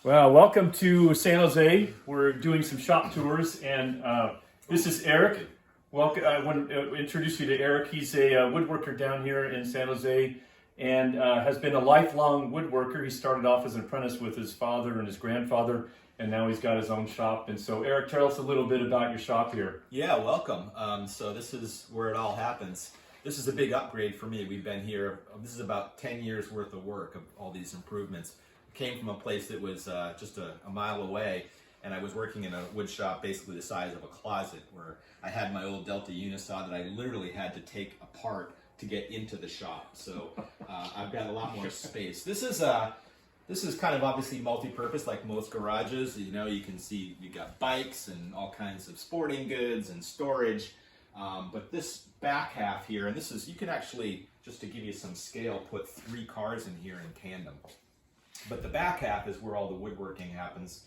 Well, welcome to San Jose. We're doing some shop tours, and this is Erik. Welcome. I want to introduce you to Erik. He's a woodworker down here in San Jose, and has been a lifelong woodworker. He started off as an apprentice with his father and his grandfather, and now he's got his own shop. And so, Erik, tell us a little bit about your shop here. Yeah, welcome. So this is where it all happens. This is a big upgrade for me. We've been here. This is about 10 years worth of work of all these improvements. Came from a place that was just a mile away, and I was working in a wood shop basically the size of a closet, where I had my old Delta Unisaw that I literally had to take apart to get into the shop. So I've got a lot more space. This is kind of obviously multi-purpose, like most garages. You know, you can see you got bikes and all kinds of sporting goods and storage. But this back half here, and this is, you can actually, just to give you some scale, put 3 cars in here in tandem. But the back half is where all the woodworking happens.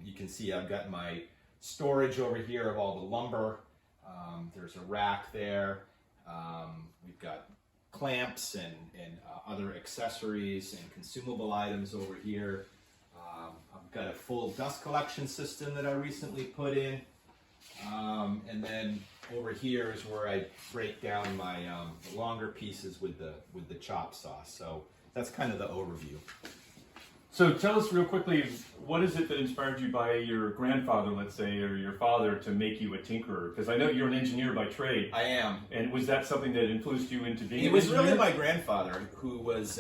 You can see I've got my storage over here of all the lumber. There's a rack there. We've got clamps and other accessories and consumable items over here. I've got a full dust collection system that I recently put in. And then over here is where I break down my longer pieces with the chop saw. So that's kind of the overview. So tell us real quickly, what is it that inspired you by your grandfather, let's say, or your father to make you a tinkerer? Because I know you're an engineer by trade. I am. And was that something that influenced you into being an engineer? It was really my grandfather, who was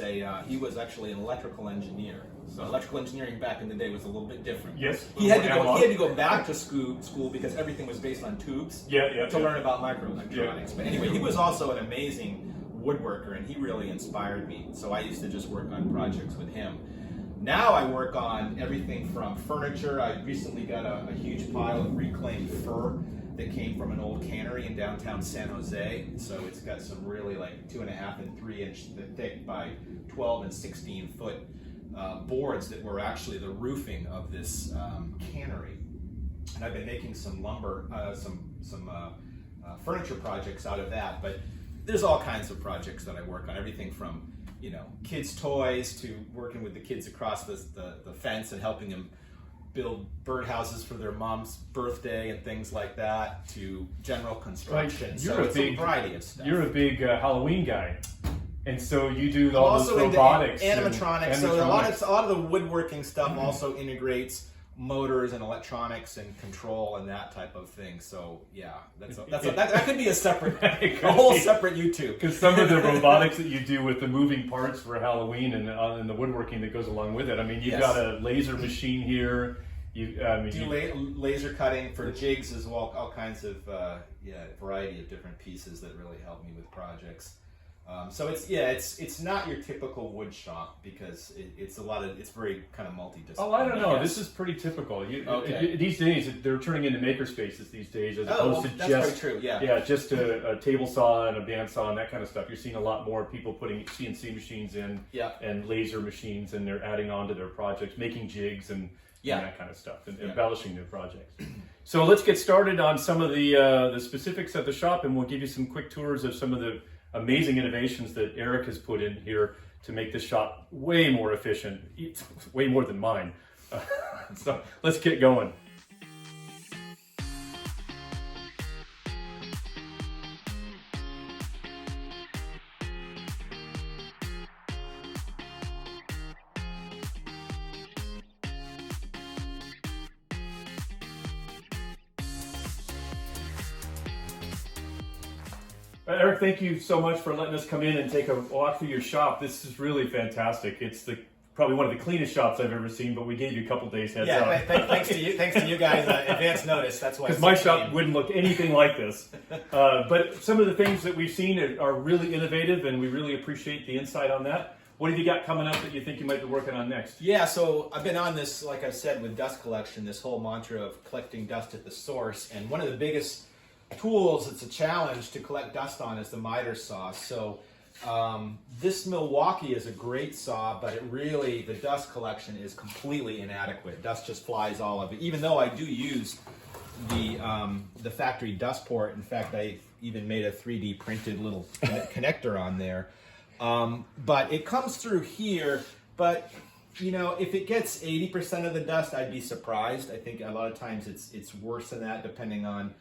he was actually an electrical engineer. So electrical engineering back in the day was a little bit different. Yes. He had to go back to school because everything was based on tubes. To learn about microelectronics. But anyway, he was also an amazing woodworker, and he really inspired me. So I used to just work on projects with him. Now I work on everything from furniture. I recently got a huge pile of reclaimed fir that came from an old cannery in downtown San Jose. So it's got some really like 2.5 and 3 inch thick by 12 and 16 foot boards that were actually the roofing of this cannery. And I've been making some lumber, some furniture projects out of that. But there's all kinds of projects that I work on, everything from kids' toys to working with the kids across the fence and helping them build birdhouses for their mom's birthday and things like that, to general construction. Right. So it's a variety of stuff. You're a big Halloween guy, and so you do all those robotics, animatronics. So a lot of the woodworking stuff also integrates motors and electronics and control and that type of thing. So yeah, that could be a separate, separate YouTube. Because some of the robotics that you do with the moving parts for Halloween and the woodworking that goes along with it. I mean, you've got a laser machine here. Laser cutting for jigs as well. All kinds of variety of different pieces that really help me with projects. So it's not your typical wood shop, because it's very kind of multidisciplinary. Oh, I don't know. This is pretty typical. These days they're turning into maker spaces these days, as opposed to that's just very true. just a table saw and a bandsaw and that kind of stuff. You're seeing a lot more people putting CNC machines in and laser machines, and they're adding on to their projects, making jigs and that kind of stuff, and embellishing their projects. So let's get started on some of the specifics of the shop, and we'll give you some quick tours of some of the amazing innovations that Erik has put in here to make this shop way more efficient, way more than mine. So let's get going. Erik, thank you so much for letting us come in and take a walk through your shop. This is really fantastic. It's probably one of the cleanest shops I've ever seen, but we gave you a couple days heads up. Thanks to you guys, advance notice. That's why. Because my shop wouldn't look anything like this. But some of the things that we've seen are really innovative, and we really appreciate the insight on that. What have you got coming up that you think you might be working on next? Yeah, so I've been on this, like I've said, with dust collection, this whole mantra of collecting dust at the source, and one of the biggest tools it's a challenge to collect dust on is the miter saw. So this Milwaukee is a great saw, but the dust collection is completely inadequate. Dust just flies all over it. Even though I do use the factory dust port. In fact, I even made a 3D printed little connector on there. But it comes through here, but You know, if it gets 80% of the dust, I'd be surprised. I think a lot of times it's worse than that, depending on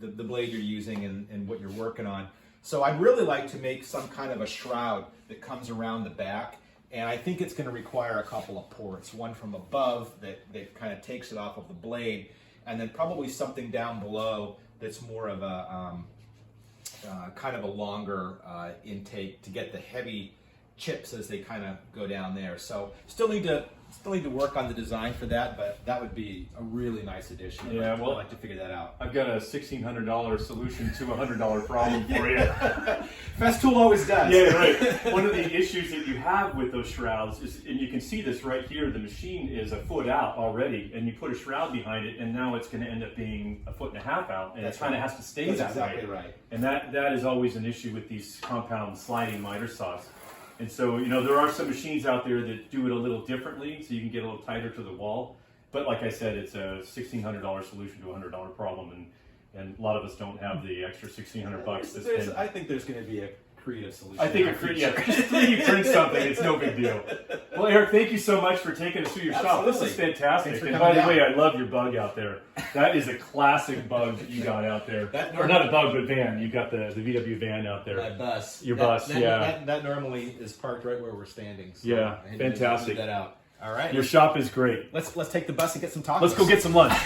the blade you're using and what you're working on. So I'd really like to make some kind of a shroud that comes around the back. And I think it's going to require a couple of ports. One from above that kind of takes it off of the blade, and then probably something down below that's more of a kind of a longer intake to get the heavy chips as they kind of go down there. So still need to work on the design for that, but that would be a really nice addition. Yeah, I'd like to figure that out. I've got a $1,600 solution to a $100 problem for you. Festool always does. Yeah, right. One of the issues that you have with those shrouds is, and you can see this right here, the machine is a foot out already, and you put a shroud behind it, and now it's going to end up being a foot and a half out, and it kind of has to stay that way. Exactly right. And that is always an issue with these compound sliding miter saws. And so, you know, there are some machines out there that do it a little differently, so you can get a little tighter to the wall. But like I said, it's a $1,600 solution to a $100 problem, and a lot of us don't have the extra $1,600 to spend. I think there's going to be a creative solution. I think just 3D print something, it's no big deal. Well, Eric, thank you so much for taking us through your shop. This is fantastic. And by the way, I love your bug out there. That is a classic bug that you got out there. Or not a bug, but van. You got the VW van out there. That bus. Your bus, yeah. That normally is parked right where we're standing. So yeah, fantastic. That out. All right. Your shop is great. Let's take the bus and get some tacos. Let's go get some lunch.